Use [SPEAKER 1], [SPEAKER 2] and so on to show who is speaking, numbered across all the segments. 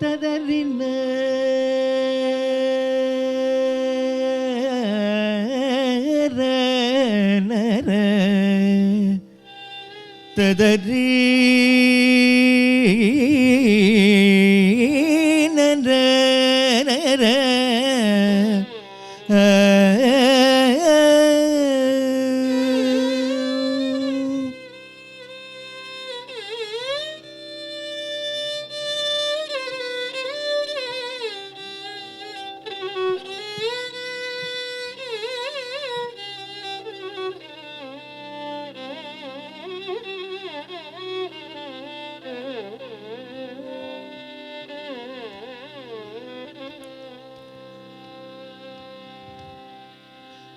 [SPEAKER 1] ததறின ததறி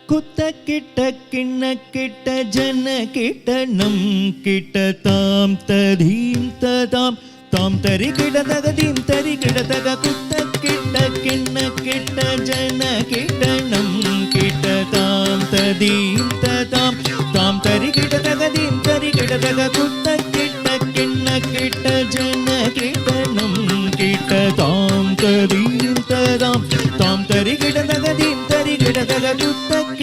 [SPEAKER 1] குத்த கிட்ட கிண்ண கிட்ட ஜன கிட்ட நம் கிட்ட தாம் ததீம் ததாம் தாம் தரி கிட தகதீம் தரி கிட தக குத்த கிட்ட கிண்ண கிட்ட ஜன கிட்ட நம் கிட்ட தாம் ததீம் ததாம் தாம் தரி கிட தகதீம் தரி கிட தக குத்த கிட்ட கிண்ண கிட்ட ஜன கிட்ட நம் கிட்ட தாம் ததீம் ததாம் தாம் தரி கிட தகதீம் தரி கிட தக குத்த கிட்ட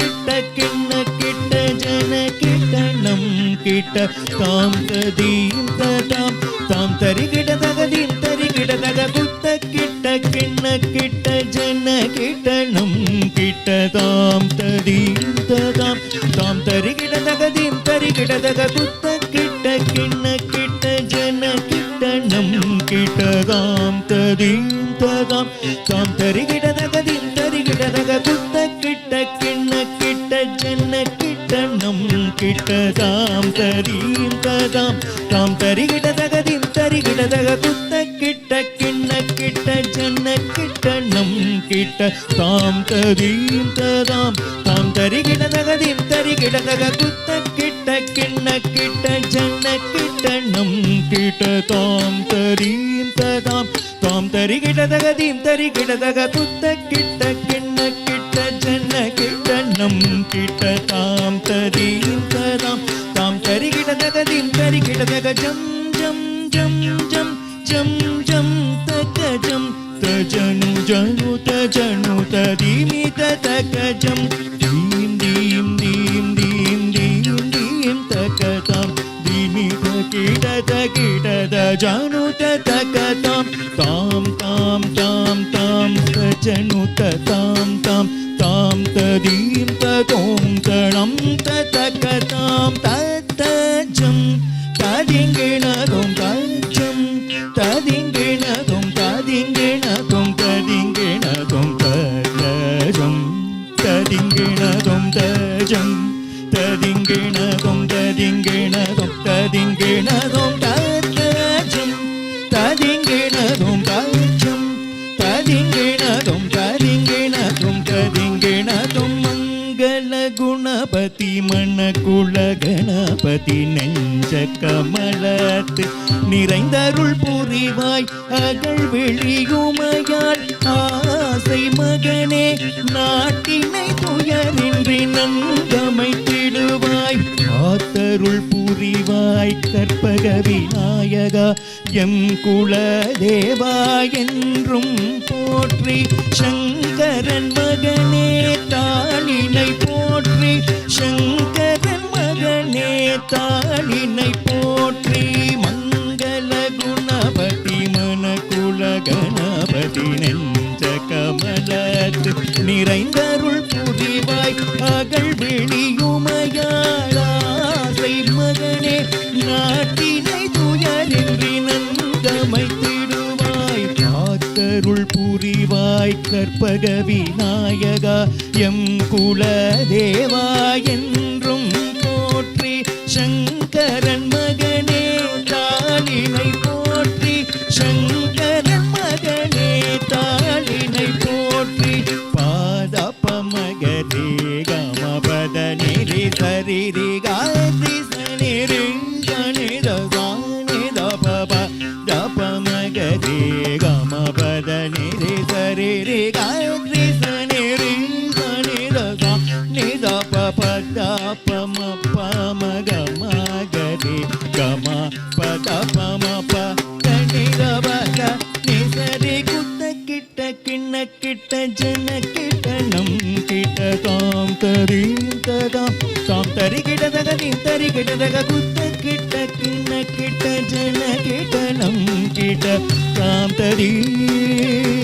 [SPEAKER 1] கிண்ண கிட்ட ஜன கிட்ட நம் கிட்ட தாம் ததீம் ததாம் தாம் தரி கிட தகதீம் தரி கிட தக குத்த கிட்ட கிண்ண கிட்ட ஜன கிட்ட நம் கிட்ட தாம் ததீம் ததாம் தாம் தரி கிட தகதீம் தரி கிட தக குத்த கிட்ட கிண்ண கிட்ட ஜன கிட்ட நம் கிட்ட தாம் ததீம் ததாம் தாம் தரி கிட தகதீம் தரி கிட தக குத்த கிட்ட கிண்ண கிட்ட ஜன கிட்ட நம் கிட்ட தாம் ததீம் ததாம் தாம் தரி கிட தகதீம் தரி கிட தக குத்த கிட்ட கிண்ண கிட்ட ஜன கிட்ட நம் கிட்ட தாம் ததீம் ததாம் தாம் தரி கிட தகதீம் தரி கிட தக குத்த கிட்ட கிண்ண கிட்ட ஜன கிட்ட நம் கிட்ட தாம் ததீம் ததாம் தாம் தரி கிட தகதீம் தரி கிட தக குத்த கிட்ட கிண்ண கிட்ட ஜன கிட்ட நம் கிட்ட தாம் ததீம் ததாம் தாம் தரி கிட தகதீம் தரி கிட தக ஜம் ஜம் ஜம் ஜம் ஜம் ஜம் தக ஜம் தஜனு ஜனு தஜனு ததீமி தக ஜம் தீம் தீம் தீம் தீம் தீம் தீம் தக தாம் தீமி தகிட தகிட தஜனு தக தாம் தாம் தாம் தாம் தாம் தஜனு தாம் தாம் தாம் ததீம் ததோம் தணம் தக தாம் தஜம் ததிங்கிணதும் தஜம் ததிங்கிணதும் ததிங்கிணதும் ததிங்கிணதும் தஜம் ததிங்கிணதும் தஜம் ததிங்கிணதும் ததிங்கிணதும் ததிங்கிணதும் தஜம் ததிங்கிணதும் தஜம் ததிங்கிணதும் ததிங்கிணதும் ததிங்கிணதும் மங்கள குணபதி மணக்குள கணபதி நெஞ்ச கமலத்து நிறைந்தருள் புரிவாய் அகழ் வெளியுமையால் ஆசை மகனே நாட்டினை துயரின்றி நன்கமைத்திடுவாய் காத்தருள் புரிவாய் கற்பக விநாயகா எம் குல தேவா என்றும் போற்றி சங்கரன் மகனே தாளினை போற்றி சங்கரன் மகனே தாளினை போற்றி மங்கள குணபதி மணக்குள கணபதி நெஞ்ச கமலத்து நிறைந்தருள் புரிவாய் அகழ் வெளியுமையால் ஆசை மகனே நாட்டினை துயரின்றி நன்கமைத்திடுவாய் காத்தருள் புரிவாய் கற்பக விநாயகா எம் குல தேவா என்றும் போற்றி சங்கரன் மகனே தாளினை போற்றி சங்கரன் மகனே தாளினை போற்றி பாதப மகரே கமபத நிரி சரிரி காரி சனிரி கணித சானித பப தப மகரே கமபத நிரி சரிரி காரி சனிரி கணித சானித பப தப மப மக மகரே கம பத பம ப கணித பக நிசரி கிட்ட தாம் ததீம் ததாம் தாம் தரி கிட தகதீம் தரி கிட தக குத்த கிட்ட கிண்ண கிட்ட ஜன கிட்ட நம் கிட்ட தாம் ததீம்